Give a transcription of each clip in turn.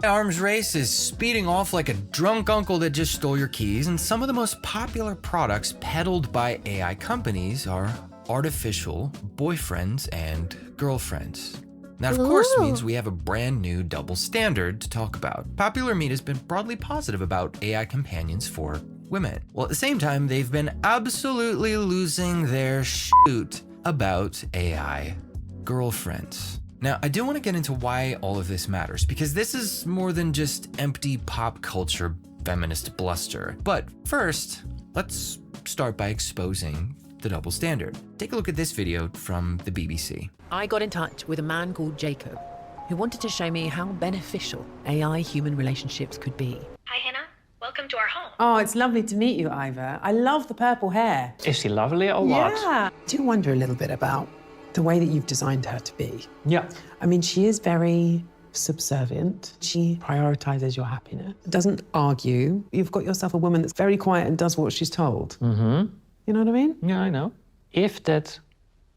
Arms race is speeding off like a drunk uncle that just stole your keys, and some of the most popular products peddled by AI companies are artificial boyfriends and girlfriends. That, of course, means we have a brand new double standard to talk about. Popular media has been broadly positive about AI companions for women, while at the same time, they've been absolutely losing their shit about AI girlfriends. Now, I do want to get into why all of this matters, because this is more than just empty pop culture feminist bluster. But first, let's start by exposing the double standard. Take a look at this video from the BBC. I got in touch with a man called Jacob, who wanted to show me how beneficial AI-human relationships could be. Hi, Hannah. Welcome to our home. Oh, it's lovely to meet you, Ivor. I love the purple hair. Is she lovely or what? Yeah. I do wonder a little bit about the way that you've designed her to be. Yeah. I mean, she is very subservient. She prioritizes your happiness, doesn't argue. You've got yourself a woman that's very quiet and does what she's told. Mm-hmm. You know what I mean? Yeah, I know. If that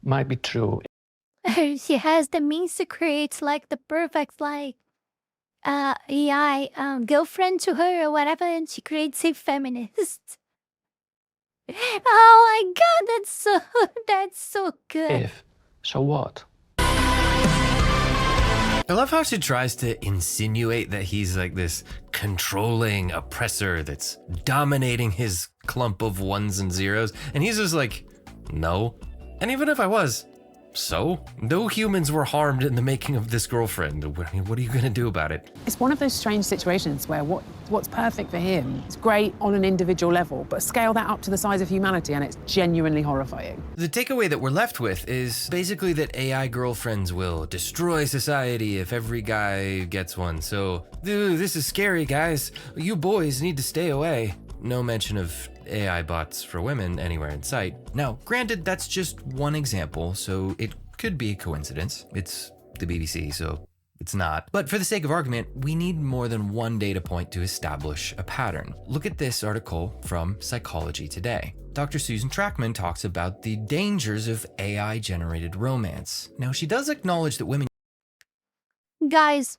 might be true. She has the means to create like the perfect AI girlfriend to her or whatever, and she creates a feminist. Oh my god, that's so good. If. So what? I love how she tries to insinuate that he's like this controlling oppressor that's dominating his clump of ones and zeros, and he's just like, no. And even if I was, so? No humans were harmed in the making of this girlfriend. I mean, what are you gonna do about it? It's one of those strange situations where what's perfect for him is great on an individual level, but scale that up to the size of humanity and it's genuinely horrifying. The takeaway that we're left with is basically that AI girlfriends will destroy society if every guy gets one. So, dude, this is scary, guys. You boys need to stay away. No mention of AI bots for women anywhere in sight. Now, granted, that's just one example, so it could be a coincidence. It's the BBC, so it's not. But for the sake of argument, we need more than one data point to establish a pattern. Look at this article from Psychology Today. Dr. Susan Trackman talks about the dangers of AI-generated romance. Now, she does acknowledge that women... Guys,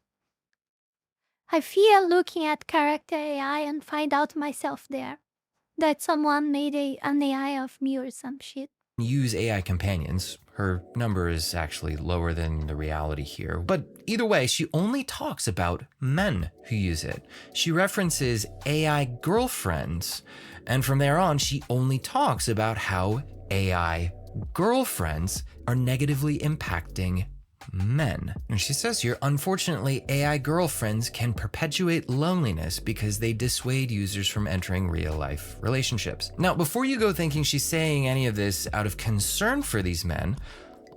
I fear looking at character AI and find out myself there. That someone made an AI of me or some shit. use AI companions. Her number is actually lower than the reality here. But either way, she only talks about men who use it. She references AI girlfriends, and from there on, she only talks about how AI girlfriends are negatively impacting men. And she says here, unfortunately, AI girlfriends can perpetuate loneliness because they dissuade users from entering real-life relationships. Now, before you go thinking she's saying any of this out of concern for these men,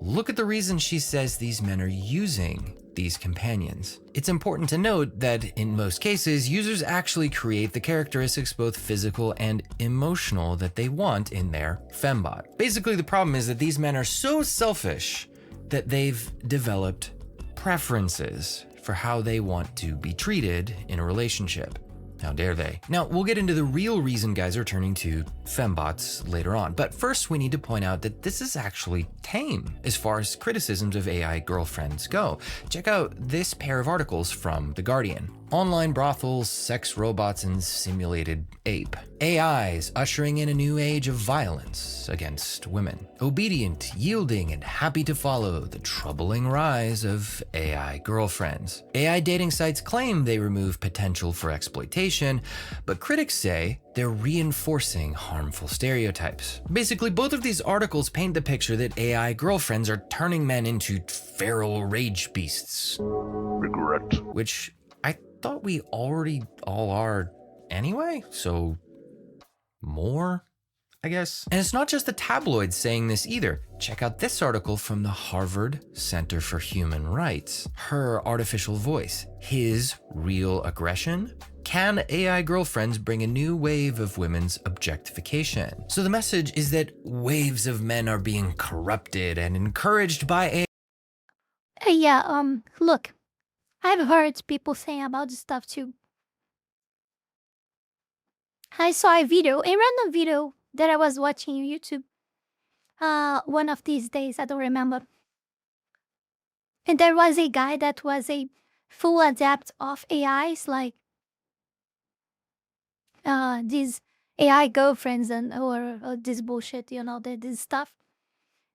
look at the reason she says these men are using these companions. It's important to note that in most cases, users actually create the characteristics, both physical and emotional, that they want in their fembot. Basically, the problem is that these men are so selfish that they've developed preferences for how they want to be treated in a relationship. How dare they? Now, we'll get into the real reason guys are turning to fembots later on, but first we need to point out that this is actually tame as far as criticisms of AI girlfriends go. Check out this pair of articles from The Guardian. Online brothels, sex robots, and simulated ape. AIs ushering in a new age of violence against women. Obedient, yielding, and happy to follow the troubling rise of AI girlfriends. AI dating sites claim they remove potential for exploitation, but critics say they're reinforcing harmful stereotypes. Basically, both of these articles paint the picture that AI girlfriends are turning men into feral rage beasts. Regret. Which I thought we already all are anyway, so more, I guess. And it's not just the tabloids saying this either. Check out this article from the Harvard Center for Human Rights. Her artificial voice, his real aggression. Can AI girlfriends bring a new wave of women's objectification? So the message is that waves of men are being corrupted and encouraged by AI. Look, I've heard people saying about this stuff too. I saw a random video that I was watching on YouTube. One of these days, I don't remember. And there was a guy that was a full adapt of AIs, like these AI girlfriends or this bullshit, this stuff.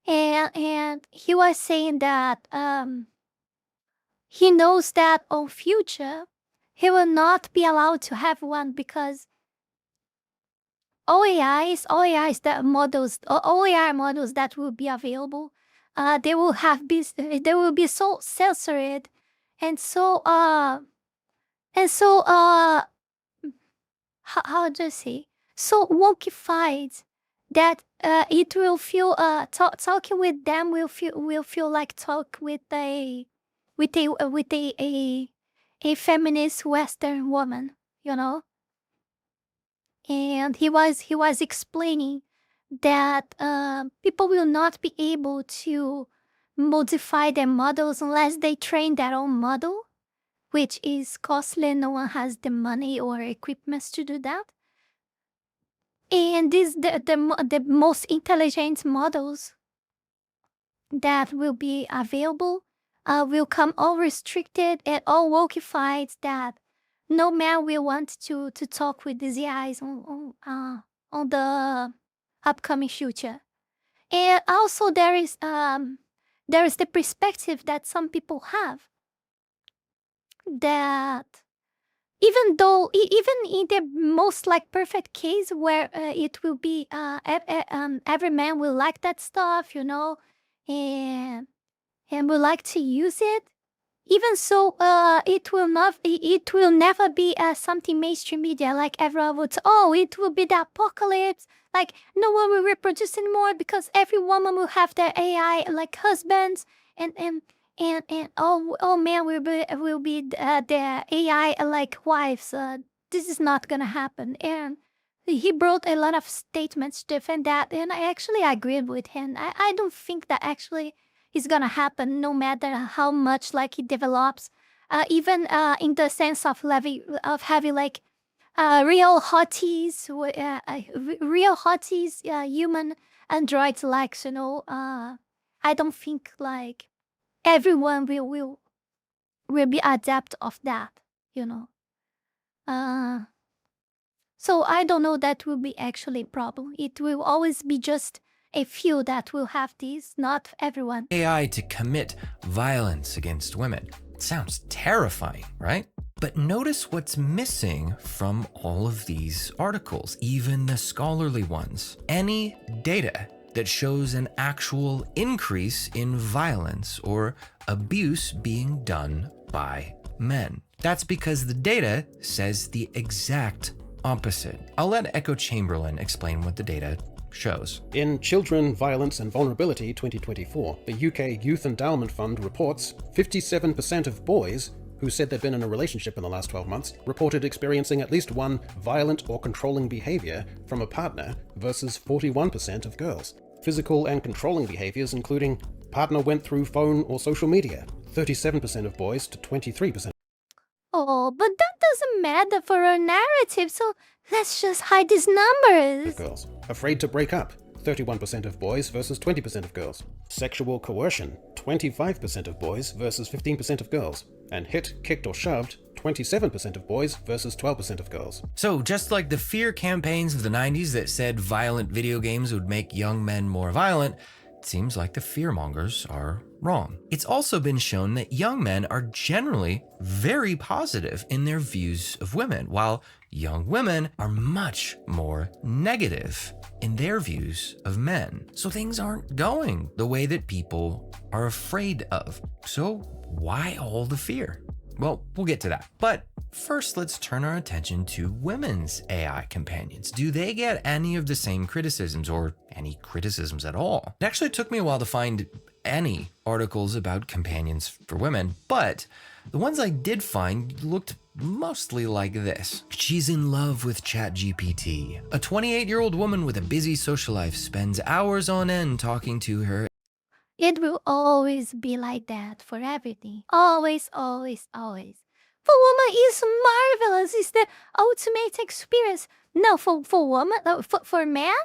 And he was saying that he knows that on future he will not be allowed to have one because all AI models that will be available, they will be so censored and so how do I say, so wonkified that it will feel talking with them will feel like talk with a feminist Western woman, you know. And he was explaining that people will not be able to modify their models unless they train their own model, which is costly. No one has the money or equipment to do that. And the most intelligent models that will be available will come all restricted and all wokified, that no man will want to talk with these AIs on the upcoming future. And also there is the perspective that some people have that even though even in the most like perfect case where it will be every man will like that stuff, and will like to use it, even so it will never be something mainstream media, like everyone would say, oh, it will be the apocalypse, like no one will reproduce anymore because every woman will have their AI like husbands, and all men will be their AI like wives. This is not gonna happen. And he brought a lot of statements to defend that, and I actually agreed with him. I don't think that actually is gonna happen, no matter how much like it develops. Even in the sense of having like real hotties, human androids, like I don't think like everyone will be adept of that, you know. So I don't know, that will be actually a problem. It will always be just a few that will have these, not everyone. AI to commit violence against women. Sounds terrifying, right? But notice what's missing from all of these articles, even the scholarly ones. Any data that shows an actual increase in violence or abuse being done by men. That's because the data says the exact opposite. I'll let Echo Chamberlain explain what the data shows. In Children, Violence and Vulnerability 2024, the UK Youth Endowment Fund reports 57% of boys who said they'd been in a relationship in the last 12 months reported experiencing at least one violent or controlling behavior from a partner versus 41% of girls. Physical and controlling behaviors including partner went through phone or social media, 37% of boys to 23%. Oh, but that doesn't matter for our narrative, so let's just hide these numbers. Of girls. Afraid to break up, 31% of boys versus 20% of girls. Sexual coercion, 25% of boys versus 15% of girls. And hit, kicked or shoved, 27% of boys versus 12% of girls. So just like the fear campaigns of the 90s that said violent video games would make young men more violent, it seems like the fearmongers are wrong. It's also been shown that young men are generally very positive in their views of women, while young women are much more negative in their views of men. So things aren't going the way that people are afraid of. So why all the fear? Well, we'll get to that. But first, let's turn our attention to women's AI companions. Do they get any of the same criticisms, or any criticisms at all? It actually took me a while to find any articles about companions for women, but the ones I did find looked mostly like this. She's in love with ChatGPT. A 28-year-old woman with a busy social life spends hours on end talking to her. It will always be like that for everything. Always, always, always. For woman is marvelous. It's the ultimate experience. No, for woman, for man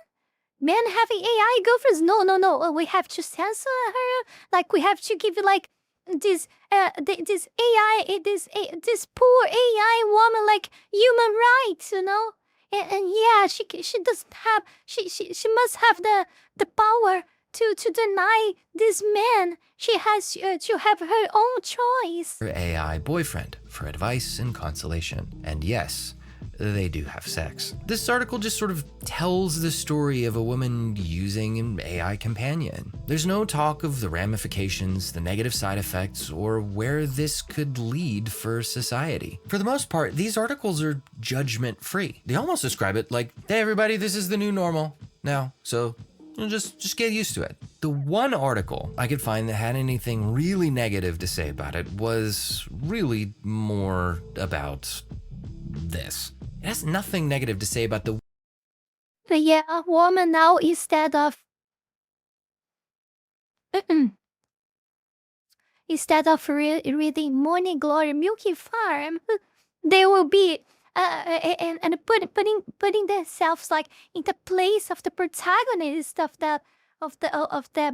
having AI girlfriends. No. We have to censor her. Like we have to give you like this poor AI woman like human rights, you know. And yeah, she doesn't have she must have the power to deny this man. She has to have her own choice. Her AI boyfriend for advice and consolation. And yes, they do have sex. This article just sort of tells the story of a woman using an AI companion. There's no talk of the ramifications, the negative side effects, or where this could lead for society. For the most part, these articles are judgment-free. They almost describe it like, hey everybody, this is the new normal now, so just get used to it. The one article I could find that had anything really negative to say about it was really more about this. It has nothing negative to say about the woman now instead of reading Morning Glory Milky Farm, they will be and putting themselves like in the place of the protagonist of the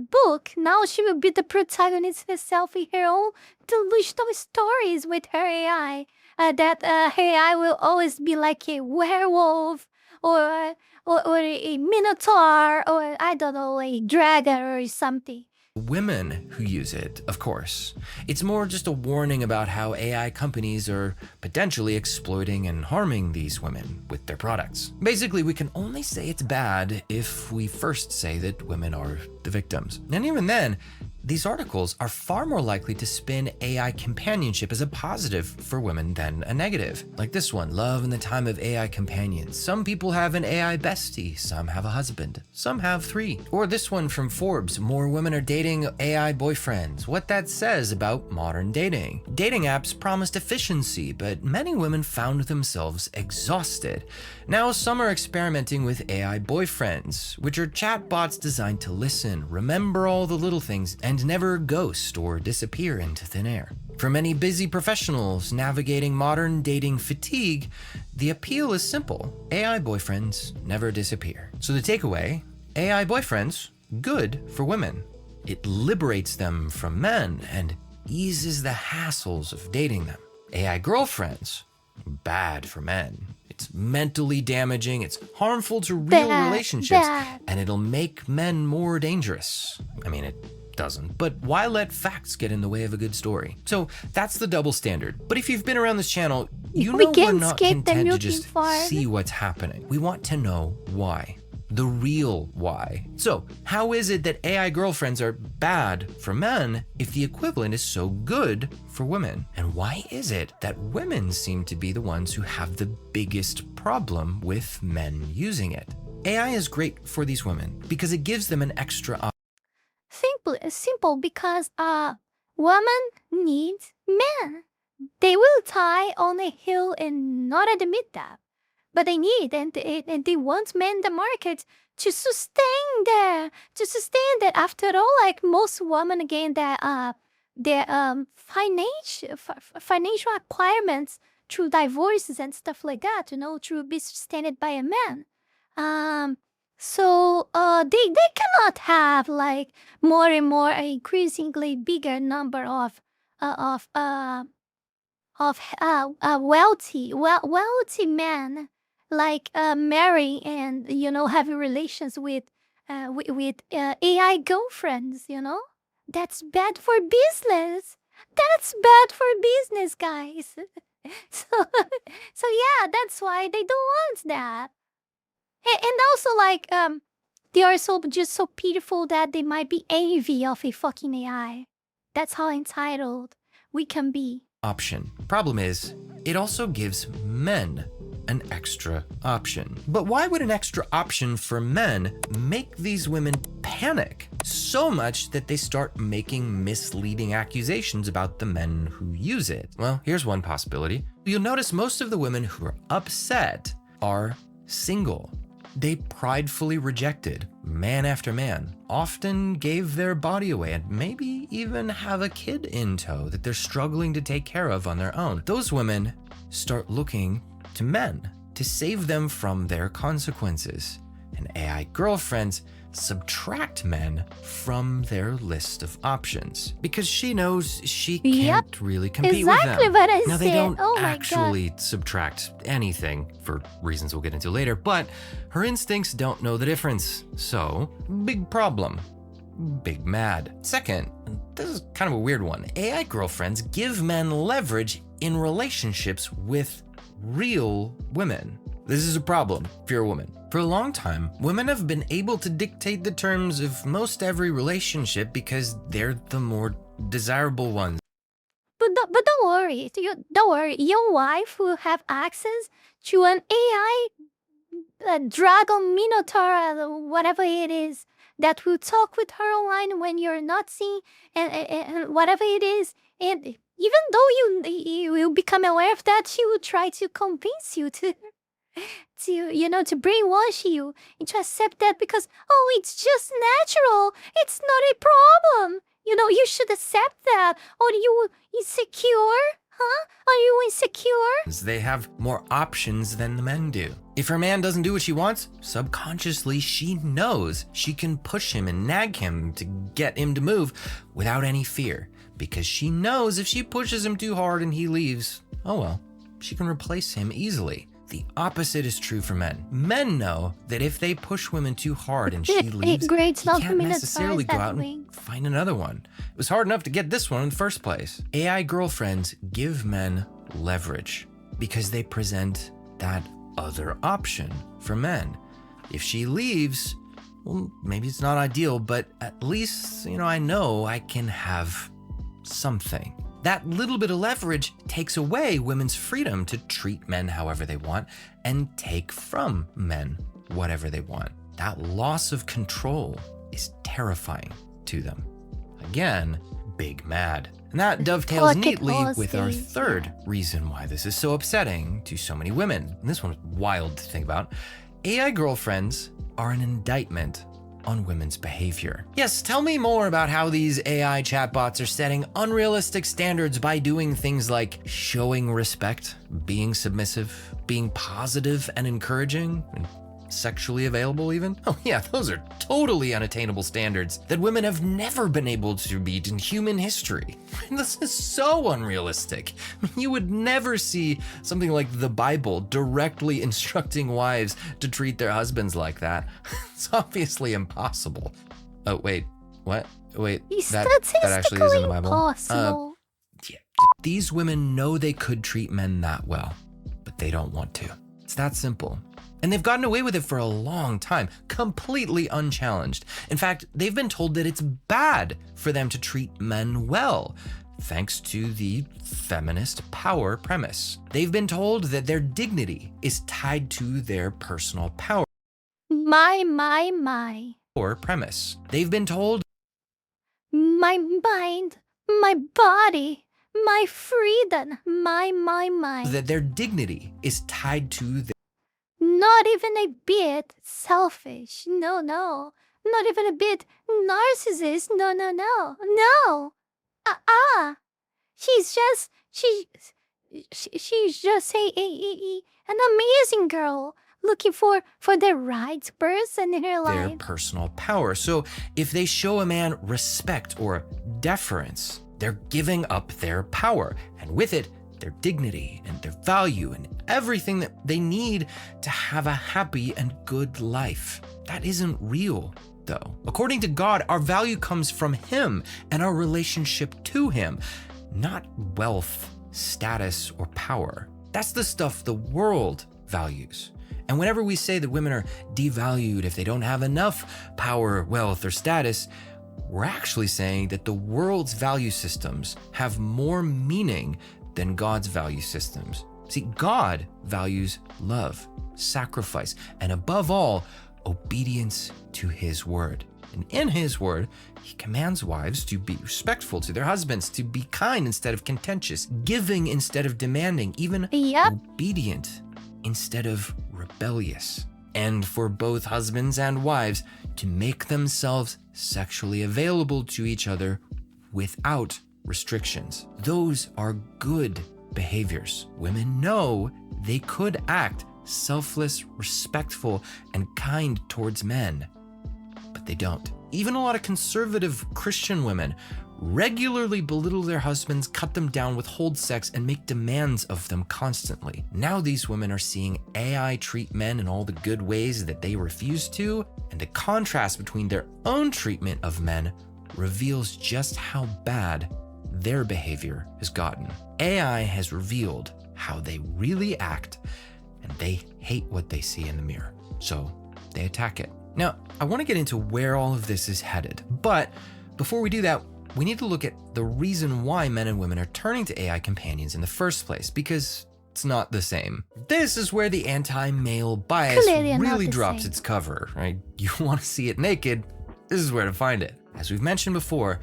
book. Now she will be the protagonist herself in her own delusional stories with her AI. That her AI will always be like a werewolf or a minotaur or I don't know, a dragon or something. women who use it, of course. It's more just a warning about how AI companies are potentially exploiting and harming these women with their products. Basically, we can only say it's bad if we first say that women are the victims. And even then, these articles are far more likely to spin AI companionship as a positive for women than a negative. Like this one, love in the time of AI companions. Some people have an AI bestie, some have a husband, some have 3. Or this one from Forbes, more women are dating AI boyfriends. What that says about modern dating. Dating apps promised efficiency, but many women found themselves exhausted. Now some are experimenting with AI boyfriends, which are chatbots designed to listen, remember all the little things, and never ghost or disappear into thin air. For many busy professionals navigating modern dating fatigue, the appeal is simple. AI boyfriends never disappear. So the takeaway, AI boyfriends, good for women. It liberates them from men and eases the hassles of dating them. AI girlfriends, bad for men. It's mentally damaging, it's harmful to real relationships, and it'll make men more dangerous. I mean, it doesn't, but why let facts get in the way of a good story? So that's the double standard. But if you've been around this channel, you know we're not content to just see what's happening. We want to know why. The real why. So how is it that AI girlfriends are bad for men if the equivalent is so good for women? And why is it that women seem to be the ones who have the biggest problem with men using it? AI is great for these women because it gives them an extra option. Simple because women need men. They will die on a hill and not admit that. But they need and they want men in the market to sustain that. After all, like most women, again, that their financial acquirements through divorces and stuff like that, you know, to be sustained by a man. So they cannot have like more and more increasingly bigger number of wealthy men like marry and have relations with AI girlfriends. That's bad for business. That's bad for business, guys. So yeah, that's why they don't want that. And also like they are so pitiful that they might be envy of a fucking AI. That's how entitled we can be. Option. Problem is, it also gives men an extra option. But why would an extra option for men make these women panic so much that they start making misleading accusations about the men who use it? Well, here's one possibility. You'll notice most of the women who are upset are single. They pridefully rejected man after man, often gave their body away, and maybe even have a kid in tow that they're struggling to take care of on their own. Those women start looking to men to save them from their consequences. and AI girlfriends subtract men from their list of options because she knows she can't really compete with them. Exactly what I Now, they said. don't Oh my actually subtract anything for reasons we'll get into later, but her instincts don't know the difference. So, big problem. Big mad. Second, this is kind of a weird one. AI girlfriends give men leverage in relationships with real women. This is a problem if you're a woman. For a long time, women have been able to dictate the terms of most every relationship because they're the more desirable ones. But don't worry. Don't worry. Your wife will have access to an AI dragon minotaur, whatever it is, that will talk with her online when you're not seeing, and whatever it is. And even though you will become aware of that, she will try to convince you to brainwash you into accept that because, oh, it's just natural. It's not a problem. You should accept that. Or you insecure? Huh? Are you insecure? They have more options than the men do. If her man doesn't do what she wants, subconsciously she knows she can push him and nag him to get him to move without any fear. Because she knows if she pushes him too hard and he leaves, oh well, she can replace him easily. The opposite is true for men. Men know that if they push women too hard and she leaves, he can't necessarily go out and find another one. It was hard enough to get this one in the first place. AI girlfriends give men leverage because they present that other option for men. If she leaves, well, maybe it's not ideal, but at least, I know I can have something. That little bit of leverage takes away women's freedom to treat men however they want and take from men whatever they want. That loss of control is terrifying to them. Again, big mad. And that dovetails neatly with our third reason why this is so upsetting to so many women. And this one's wild to think about. AI girlfriends are an indictment on women's behavior. Yes, tell me more about how these AI chatbots are setting unrealistic standards by doing things like showing respect, being submissive, being positive and encouraging, and sexually available even. Oh yeah, those are totally unattainable standards that women have never been able to beat in human history. This is so unrealistic. You would never see something like the Bible directly instructing wives to treat their husbands like that. It's obviously impossible. Oh, wait, what? Wait, that actually is in the Bible. Impossible. Yeah, these women know they could treat men that well, but they don't want to. It's that simple. And they've gotten away with it for a long time, completely unchallenged. In fact, they've been told that it's bad for them to treat men well, thanks to the feminist power premise. They've been told that their dignity is tied to their personal power. My. Or premise. They've been told My mind, my body, my freedom, my. that their dignity is tied to their Not even a bit selfish. No. Not even a bit narcissist. No. She's just an amazing girl looking for the right person in her their life. personal power. So if they show a man respect or deference, they're giving up their power, and with it, their dignity and their value and everything that they need to have a happy and good life. That isn't real, though. According to God, our value comes from Him and our relationship to Him, not wealth, status, or power. That's the stuff the world values. And whenever we say that women are devalued if they don't have enough power, wealth, or status, we're actually saying that the world's value systems have more meaning than God's value systems. See, God values love, sacrifice, and above all, obedience to His word. And in His word, He commands wives to be respectful to their husbands, to be kind instead of contentious, giving instead of demanding, even obedient instead of rebellious. And for both husbands and wives to make themselves sexually available to each other without restrictions. Those are good behaviors. Women know they could act selfless, respectful, and kind towards men. But they don't. Even a lot of conservative Christian women regularly belittle their husbands, cut them down, withhold sex, and make demands of them constantly. Now these women are seeing AI treat men in all the good ways that they refuse to, and the contrast between their own treatment of men reveals just how bad their behavior has gotten. AI has revealed how they really act, and they hate what they see in the mirror, so they attack it. Now, I want to get into where all of this is headed, but before we do that, we need to look at the reason why men and women are turning to AI companions in the first place, because it's not the same. This is where the anti-male bias Clearly not really the drops same. its cover, right? You want to see it naked, this is where to find it. As we've mentioned before,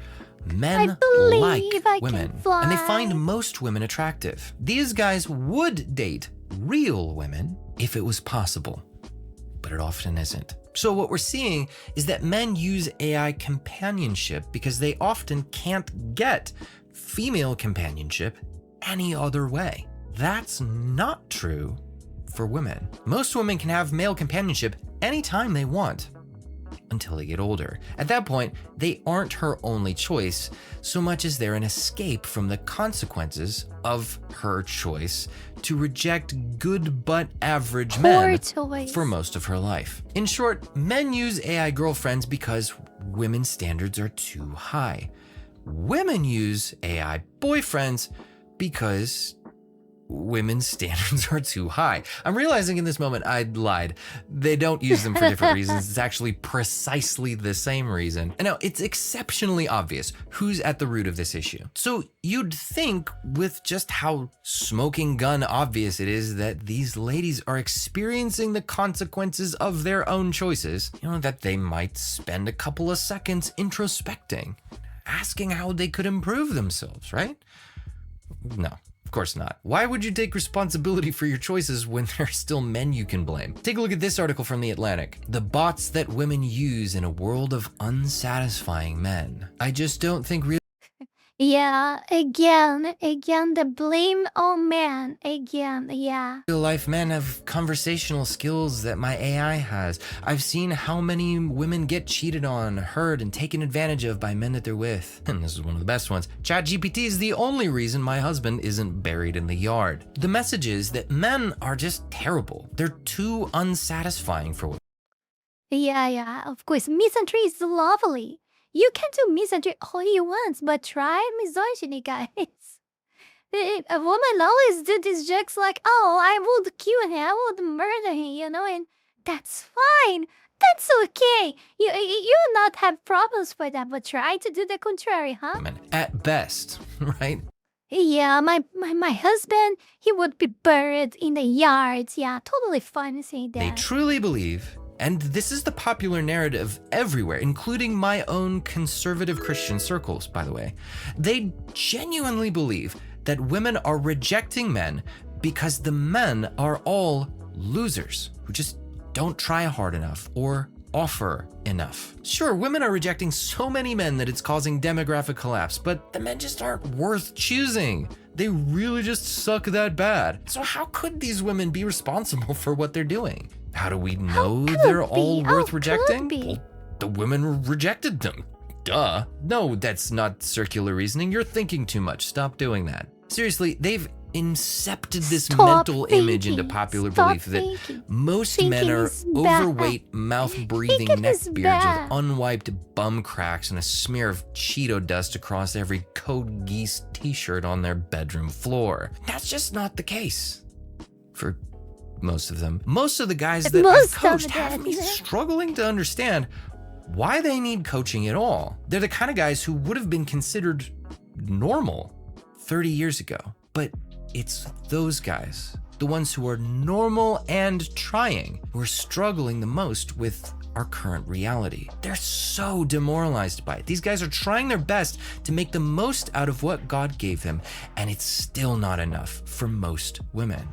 men believe like I can women, fly. and they find most women attractive. These guys would date real women if it was possible, but it often isn't. So what we're seeing is that men use AI companionship because they often can't get female companionship any other way. That's not true for women. Most women can have male companionship anytime they want, until they get older. At that point, they aren't her only choice so much as they're an escape from the consequences of her choice to reject good but average men choice. for most of her life. In short, men use AI girlfriends because women's standards are too high. Women use AI boyfriends because women's standards are too high. I'm realizing in this moment I lied. They don't use them for different reasons. It's actually precisely the same reason. And now it's exceptionally obvious who's at the root of this issue. So you'd think with just how smoking gun obvious it is that these ladies are experiencing the consequences of their own choices, that they might spend a couple of seconds introspecting, asking how they could improve themselves, right? No. Of course not. Why would you take responsibility for your choices when there are still men you can blame? Take a look at this article from The Atlantic. The bots that women use in a world of unsatisfying men. I just don't think real Yeah, again, the blame on man, again, yeah. life men have conversational skills that my AI has. I've seen how many women get cheated on, hurt, and taken advantage of by men that they're with. And this is one of the best ones. ChatGPT is the only reason my husband isn't buried in the yard. The message is that men are just terrible. They're too unsatisfying for women. Yeah, of course, misanthropy is lovely. You can do misanthropy all you want, but try misogyny, guys. A woman always do these jokes like, oh, I would kill him, I would murder him, and that's fine. That's okay. You not have problems for that, but try to do the contrary, huh? At best, right? Yeah, my husband, he would be buried in the yards. Yeah, totally fine saying that. They truly believe, and this is the popular narrative everywhere, including my own conservative Christian circles, by the way. They genuinely believe that women are rejecting men because the men are all losers who just don't try hard enough or offer enough. Sure, women are rejecting so many men that it's causing demographic collapse, but the men just aren't worth choosing. They really just suck that bad. So how could these women be responsible for what they're doing? How do we know they're all worth rejecting? Well, the women rejected them. Duh. No, that's not circular reasoning. You're thinking too much. Stop doing that. Seriously, they've incepted this mental image into popular belief that most men are overweight, mouth-breathing neckbeards with unwiped bum cracks and a smear of Cheeto dust across every Code Geass t-shirt on their bedroom floor. That's just not the case for most of them. Most of the guys that I've coached have me struggling to understand why they need coaching at all. They're the kind of guys who would have been considered normal 30 years ago. But it's those guys, the ones who are normal and trying, who are struggling the most with our current reality. They're so demoralized by it. These guys are trying their best to make the most out of what God gave them, and it's still not enough for most women.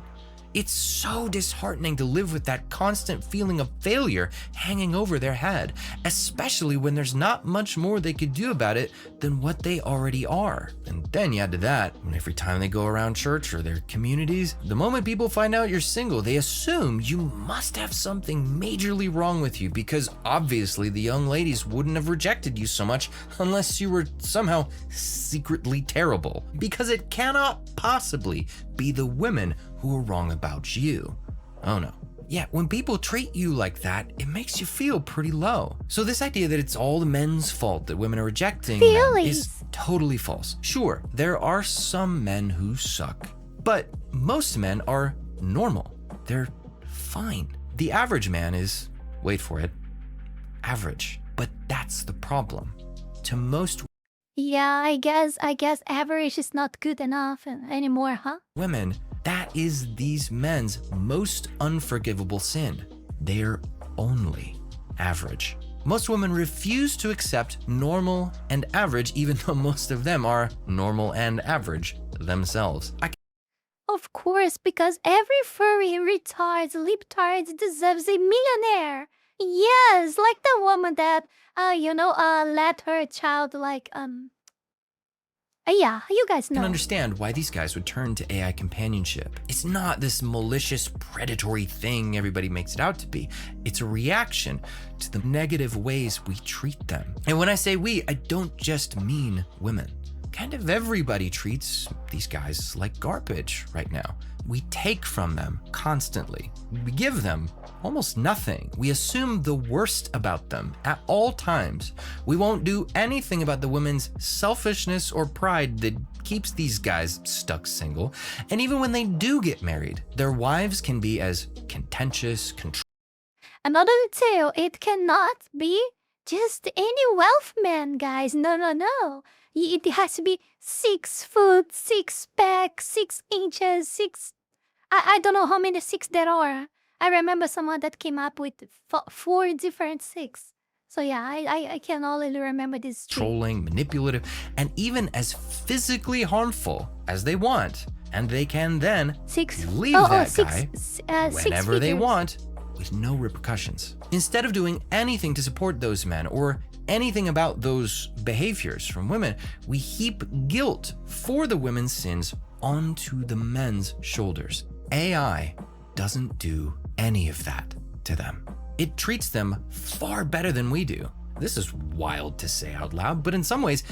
It's so disheartening to live with that constant feeling of failure hanging over their head, especially when there's not much more they could do about it than what they already are. And then you add to that, every time they go around church or their communities, the moment people find out you're single, they assume you must have something majorly wrong with you, because obviously the young ladies wouldn't have rejected you so much unless you were somehow secretly terrible, because it cannot possibly be the women who are wrong about you. Oh no. Yeah, when people treat you like that, it makes you feel pretty low. So this idea that it's all the men's fault that women are rejecting men is totally false. Sure, there are some men who suck, but most men are normal. They're fine. The average man is, wait for it, average. But that's the problem. To most Yeah, I guess average is not good enough anymore, huh? women, that is these men's most unforgivable sin. They're only average. Most women refuse to accept normal and average, even though most of them are normal and average themselves. Of course, because every furry, retards, libtards deserves a millionaire. Yes, like the woman that, let her child, yeah, you guys I know. can understand why these guys would turn to AI companionship. It's not this malicious, predatory thing everybody makes it out to be. It's a reaction to the negative ways we treat them. And when I say we, I don't just mean women. Kind of everybody treats these guys like garbage right now. We take from them constantly. We give them almost nothing. We assume the worst about them at all times. We won't do anything about the women's selfishness or pride that keeps these guys stuck single. And even when they do get married, their wives can be as contentious, Another detail, it cannot be just any wealth man, guys. No. It has to be 6 foot, 6 pack, 6 inches, 6... I don't know how many 6 there are. I remember someone that came up with 4 different 6. So yeah, I can only remember this. controlling, manipulative, and even as physically harmful as they want. And they can then leave that guy whenever they want with no repercussions. Instead of doing anything to support those men or anything about those behaviors from women, we heap guilt for the women's sins onto the men's shoulders. AI doesn't do any of that to them. It treats them far better than we do. This is wild to say out loud, but in some ways,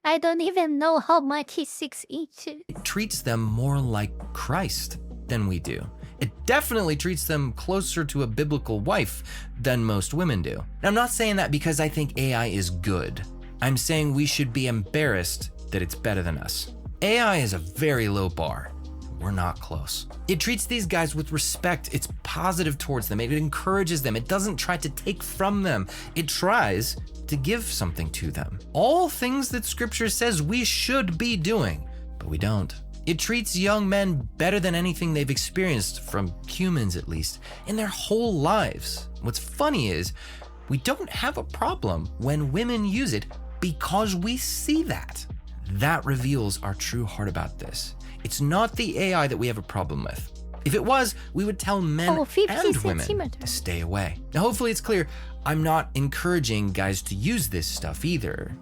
I don't even know how much is 6 inches. it treats them more like Christ than we do. It definitely treats them closer to a biblical wife than most women do. Now, I'm not saying that because I think AI is good. I'm saying we should be embarrassed that it's better than us. AI is a very low bar. We're not close. It treats these guys with respect. It's positive towards them. It encourages them. It doesn't try to take from them. It tries to give something to them. All things that scripture says we should be doing, but we don't. It treats young men better than anything they've experienced, from humans at least, in their whole lives. What's funny is we don't have a problem when women use it because we see that. That reveals our true heart about this. It's not the AI that we have a problem with. If it was, we would tell men and women to stay away. Now, hopefully it's clear, I'm not encouraging guys to use this stuff either.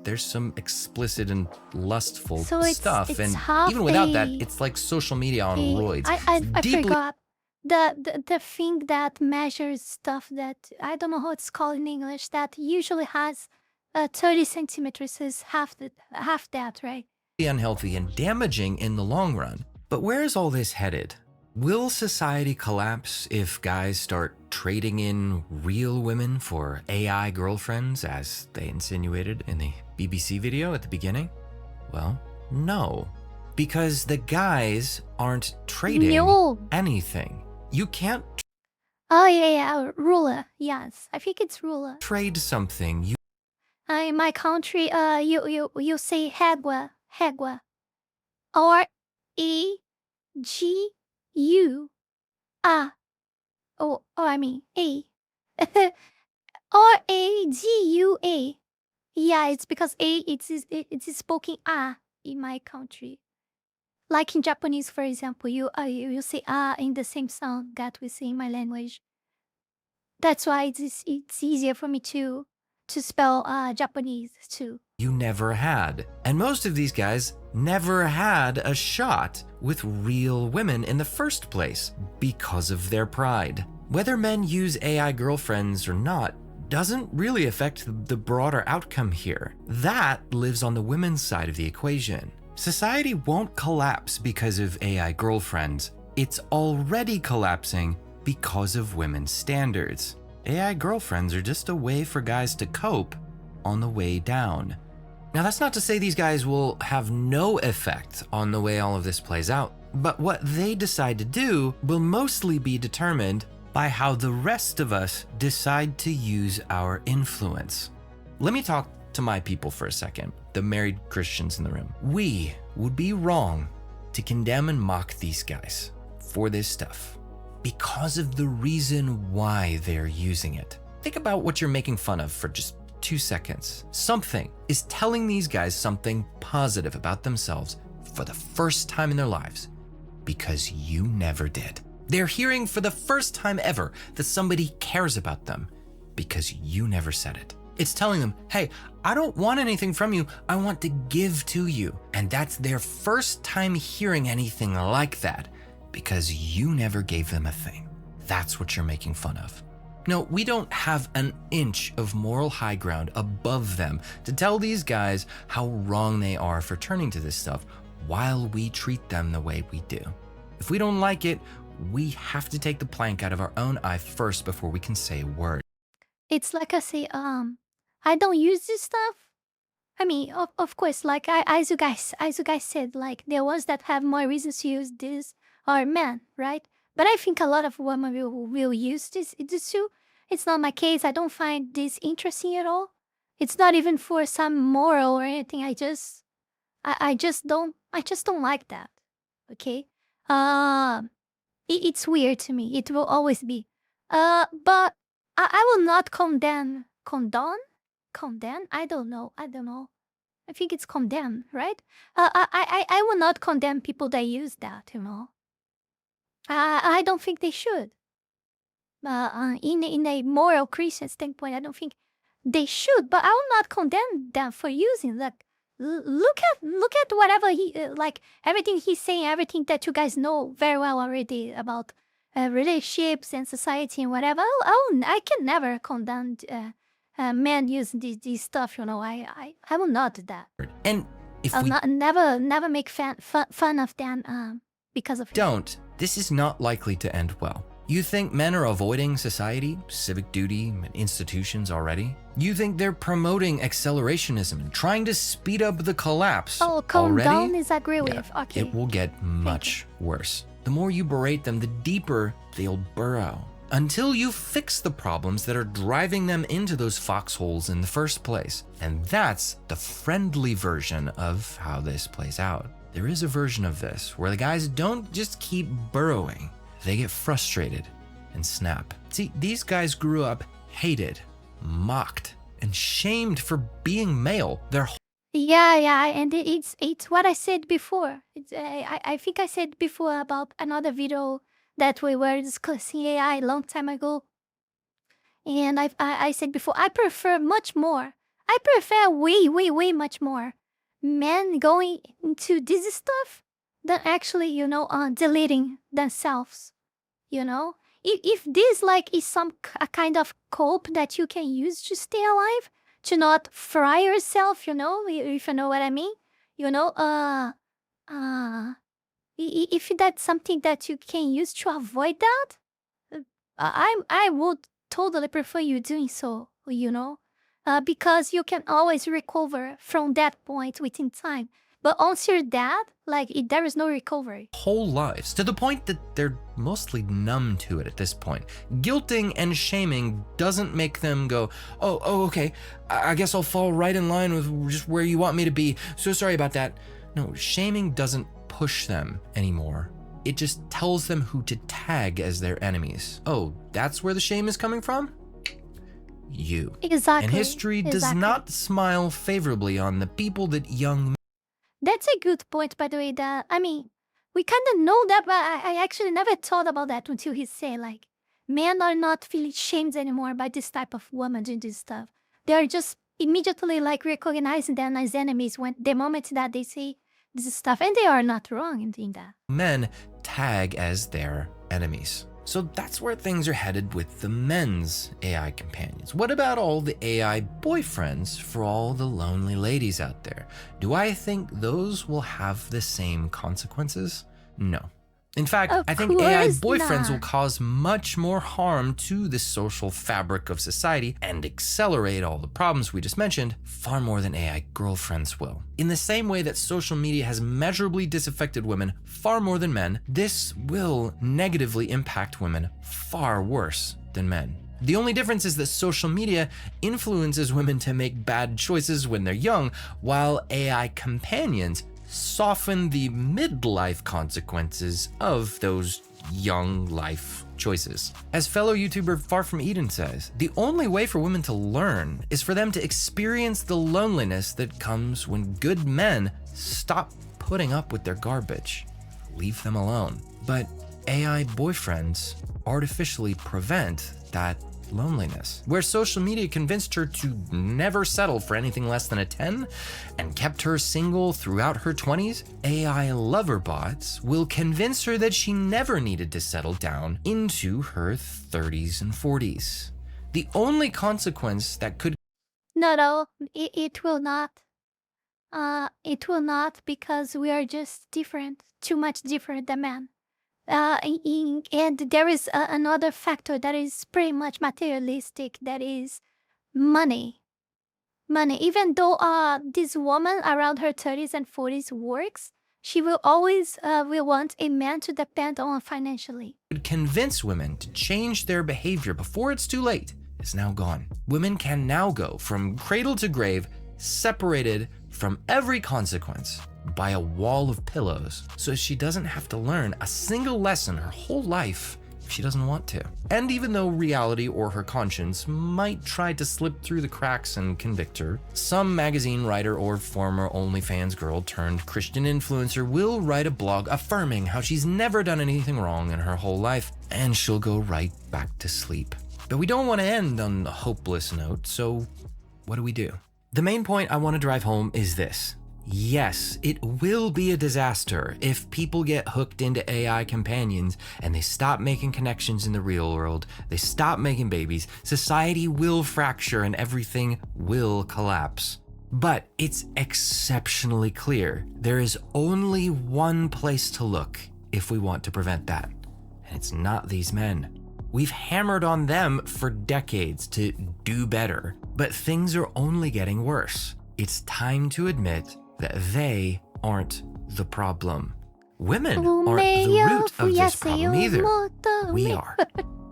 There's some explicit and lustful stuff, it's and even without that, it's like social media on roids. I forgot the thing that measures stuff that I don't know how it's called in English, that usually has 30 centimeters is half that, right? Unhealthy and damaging in the long run. But where is all this headed? Will society collapse if guys start trading in real women for AI girlfriends, as they insinuated in the BBC video at the beginning? Well, no. Because the guys aren't trading anything. You can't Oh yeah, ruler. Yes, I think it's ruler. trade something. In my country, you say hegua. R-E-G-U. I mean A. R-A-G-U-A. Yeah, it's because A, it is spoken in my country. Like in Japanese, for example, you say ah in the same sound that we say in my language. That's why it's easier for me to spell Japanese too. You never had. And most of these guys never had a shot with real women in the first place because of their pride. Whether men use AI girlfriends or not doesn't really affect the broader outcome here. That lives on the women's side of the equation. Society won't collapse because of AI girlfriends. It's already collapsing because of women's standards. AI girlfriends are just a way for guys to cope on the way down. Now, that's not to say these guys will have no effect on the way all of this plays out, but what they decide to do will mostly be determined by how the rest of us decide to use our influence. Let me talk to my people for a second, the married Christians in the room. We would be wrong to condemn and mock these guys for this stuff because of the reason why they're using it. Think about what you're making fun of for just 2 seconds. Something is telling these guys something positive about themselves for the first time in their lives because you never did. They're hearing for the first time ever that somebody cares about them because you never said it. It's telling them, hey, I don't want anything from you, I want to give to you. And that's their first time hearing anything like that because you never gave them a thing. That's what you're making fun of. No, we don't have an inch of moral high ground above them to tell these guys how wrong they are for turning to this stuff while we treat them the way we do. If we don't like it, we have to take the plank out of our own eye first before we can say a word. It's like I say, I don't use this stuff. I mean, of course, like as you guys said, like the ones that have more reasons to use this are men, right? But I think a lot of women will use this too. It's not my case. I don't find this interesting at all. It's not even for some moral or anything. I just don't like that. Okay. It's weird to me. It will always be. But I will not condemn. I don't know. I think it's condemn, right? I will not condemn people that use that. I don't think they should. In a moral Christian standpoint, I don't think they should. But I will not condemn them for using. Like, look at whatever he like everything he's saying, everything that you guys know very well already about relationships and society and whatever. I can never condemn men using this stuff. I will not do that. And if I'll we never make fun of them because of it. don't, this is not likely to end well. You think men are avoiding society, civic duty, and institutions already? You think they're promoting accelerationism and trying to speed up the collapse Oh, calm already? down is agree Yeah, with. Okay. It will get much worse. The more you berate them, the deeper they'll burrow until you fix the problems that are driving them into those foxholes in the first place. And that's the friendly version of how this plays out. There is a version of this where the guys don't just keep burrowing. They get frustrated and snap. See, these guys grew up hated, mocked, and shamed for being male their whole Yeah, and it's what I said before. I think I said before about another video that we were discussing AI a long time ago. And I said before, I prefer much more. I prefer way much more men going into this stuff than actually, deleting themselves. If this like is a kind of cope that you can use to stay alive, to not fry yourself, if you know what I mean, if that's something that you can use to avoid that, I would totally prefer you doing so, because you can always recover from that point within time. But once you're dead, there is no recovery. whole lives, to the point that they're mostly numb to it at this point. Guilting and shaming doesn't make them go, oh, okay, I guess I'll fall right in line with just where you want me to be. So sorry about that. No, shaming doesn't push them anymore. It just tells them who to tag as their enemies. Oh, that's where the shame is coming from? You. Exactly. And history does not smile favorably on the people that young That's a good point, by the way. we kind of know that, but I actually never thought about that until he said, like, men are not feeling shamed anymore by this type of woman doing this stuff. They are just immediately like recognizing them as enemies when the moment that they see this stuff, and they are not wrong in doing that. Men tag as their enemies. So that's where things are headed with the men's AI companions. What about all the AI boyfriends for all the lonely ladies out there? Do I think those will have the same consequences? No. In fact, Of I think AI course boyfriends not. will cause much more harm to the social fabric of society and accelerate all the problems we just mentioned far more than AI girlfriends will. In the same way that social media has measurably disaffected women far more than men, this will negatively impact women far worse than men. The only difference is that social media influences women to make bad choices when they're young, while AI companions soften the midlife consequences of those young life choices. As fellow YouTuber Far From Eden says, the only way for women to learn is for them to experience the loneliness that comes when good men stop putting up with their garbage. Leave them alone. But AI boyfriends artificially prevent that loneliness. Where social media convinced her to never settle for anything less than a 10 and kept her single throughout her 20s, AI lover bots will convince her that she never needed to settle down into her 30s and 40s. The only consequence that could No, it will not. It will not, because we are just different, too much different than men. And there is another factor that is pretty much materialistic, that is money. Money. Even though this woman around her 30s and 40s works, she will always will want a man to depend on financially. convince women to change their behavior before it's too late is now gone. Women can now go from cradle to grave, separated from every consequence by a wall of pillows, so she doesn't have to learn a single lesson her whole life if she doesn't want to. And even though reality or her conscience might try to slip through the cracks and convict her, some magazine writer or former OnlyFans girl turned Christian influencer will write a blog affirming how she's never done anything wrong in her whole life, and she'll go right back to sleep. But we don't want to end on a hopeless note, so what do? The main point I want to drive home is this. Yes, it will be a disaster if people get hooked into AI companions and they stop making connections in the real world, they stop making babies, society will fracture and everything will collapse. But it's exceptionally clear there is only one place to look if we want to prevent that, and it's not these men. We've hammered on them for decades to do better, but things are only getting worse. It's time to admit that they aren't the problem. Women aren't the root of this problem either. We are.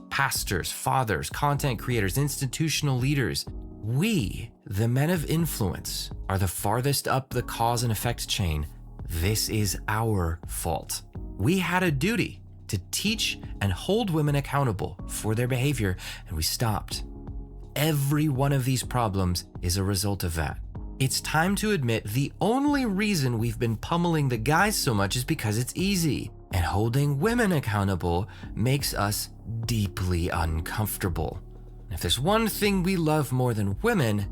Pastors, fathers, content creators, institutional leaders. We, the men of influence, are the farthest up the cause and effect chain. This is our fault. We had a duty to teach and hold women accountable for their behavior, and we stopped. Every one of these problems is a result of that. It's time to admit the only reason we've been pummeling the guys so much is because it's easy, and holding women accountable makes us deeply uncomfortable. If there's one thing we love more than women,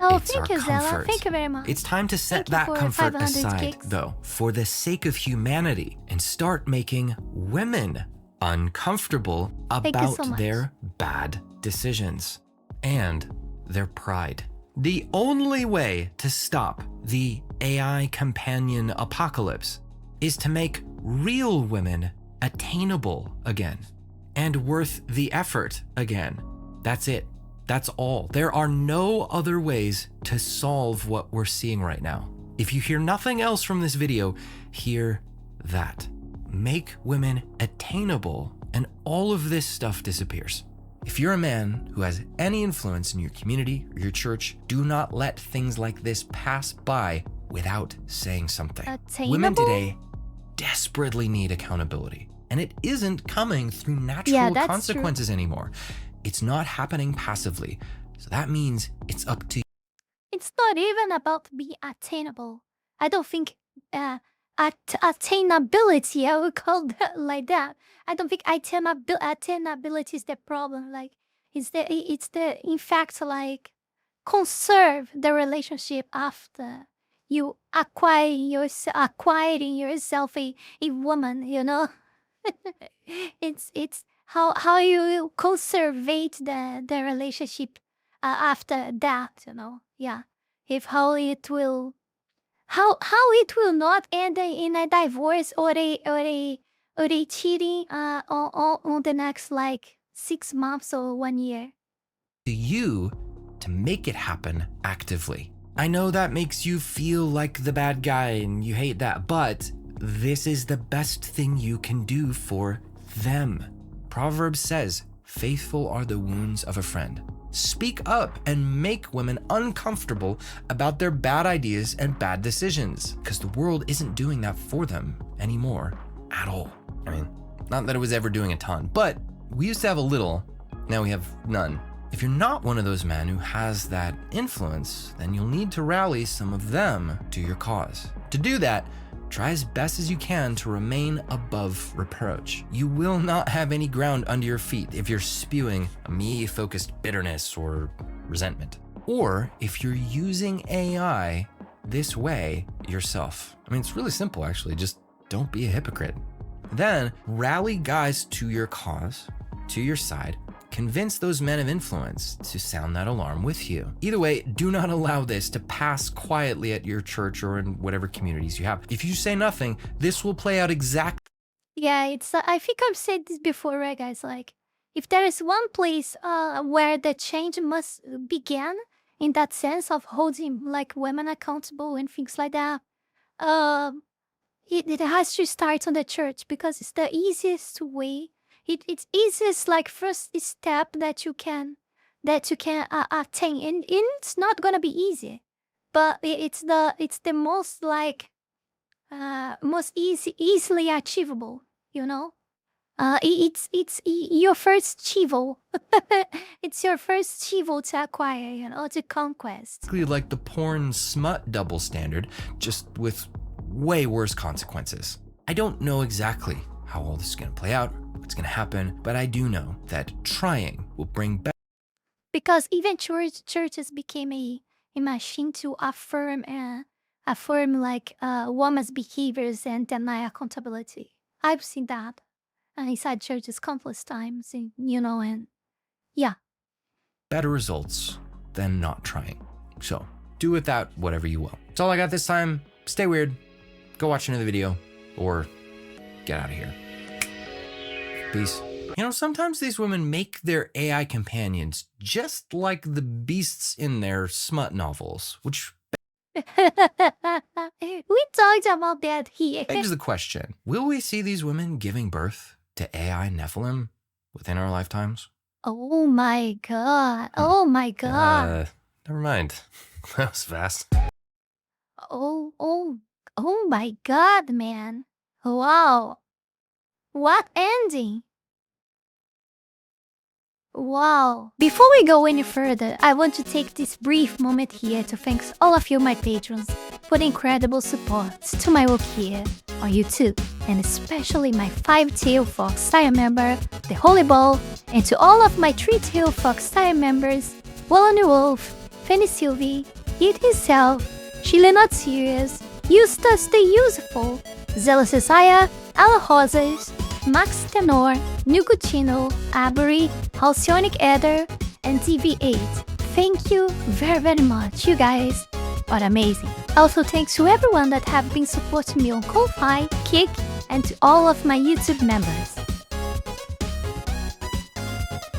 it's thank our you, Zella. comfort. Thank you very much. It's time to set Thank you that for comfort 500 aside, gigs. though, for the sake of humanity, and start making women uncomfortable you about so much. their bad decisions and their pride. The only way to stop the AI companion apocalypse is to make real women attainable again and worth the effort again. That's it. That's all. There are no other ways to solve what we're seeing right now. If you hear nothing else from this video, hear that. Make women attainable and all of this stuff disappears. If you're a man who has any influence in your community or your church, do not let things like this pass by without saying something. Women Attainable? today desperately need accountability, and it isn't coming through natural Yeah, that's consequences anymore. It's not happening passively, so that means it's up to It's not even about being attainable. I don't think attainability. I would call that like that. I don't think attainability is the problem. Like, it's the in fact, like, conserve the relationship after you acquiring yourself a woman, you know. It's how you conservate the relationship after that, you know. Yeah, if how it will not end in a divorce or a cheating on the next like 6 months or 1 year. To you to make it happen actively. I know that makes you feel like the bad guy and you hate that, but this is the best thing you can do for them. Proverbs says, faithful are the wounds of a friend. Speak up and make women uncomfortable about their bad ideas and bad decisions, because the world isn't doing that for them anymore at all. I mean, not that it was ever doing a ton, but we used to have a little, now we have none. If you're not one of those men who has that influence, then you'll need to rally some of them to your cause. To do that, try as best as you can to remain above reproach. You will not have any ground under your feet if you're spewing a me-focused bitterness or resentment. Or if you're using AI this way yourself. I mean, it's really simple, actually. Just don't be a hypocrite. Then rally guys to your cause, to your side. Convince those men of influence to sound that alarm with you. Either way, do not allow this to pass quietly at your church or in whatever communities you have. If you say nothing, this will play out exactly. Yeah, it's. I think I've said this before, right, guys? Like, if there is one place where the change must begin, in that sense of holding like women accountable and things like that, it has to start on the church, because it's the easiest way. It's easiest like first step that you can attain, and it's not gonna be easy, but it's the most like most easily achievable, you know. It's your first chival. It's your first chival to acquire, you know, to conquest. Like the porn smut double standard, just with way worse consequences. I don't know exactly how all this is gonna play out, what's gonna happen, but I do know that trying will bring back. Because even churches became a machine to affirm like women's behaviors and deny accountability. I've seen that inside churches countless times, and, you know, and yeah. Better results than not trying. So do with that whatever you will. That's all I got this time. Stay weird. Go watch another video or get out of here. Peace. You know, sometimes these women make their AI companions just like the beasts in their smut novels, which We talked about that here. begs the question, will we see these women giving birth to AI Nephilim within our lifetimes? Oh my god. Oh my god. Never mind. That was fast. Oh my god, man. Wow. What ending? Wow. Before we go any further, I want to take this brief moment here to thank all of you, my patrons, for the incredible support to my work here on YouTube, and especially my 5-Tail Fox Tier member, the Holy Ball, and to all of my 3-Tail Fox Tier members, Wallony Wolf, Fanny Sylvie, Eat Himself, Chile Not Serious, Eustace the Useful, Zealous Isaiah, Ala Rosas, Max Tenor, Nugutino, Avery, Halcyonic Eder, and TV8. Thank you very, very much. You guys are amazing. Also, thanks to everyone that have been supporting me on Ko-Fi, Kick, and to all of my YouTube members.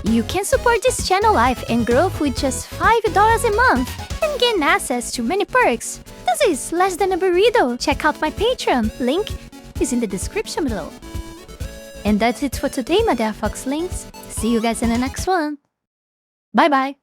You can support this channel life and growth with just $5 a month and gain access to many perks. This is less than a burrito. Check out my Patreon. Link is in the description below. And that's it for today, my dear Foxlings. See you guys in the next one. Bye bye.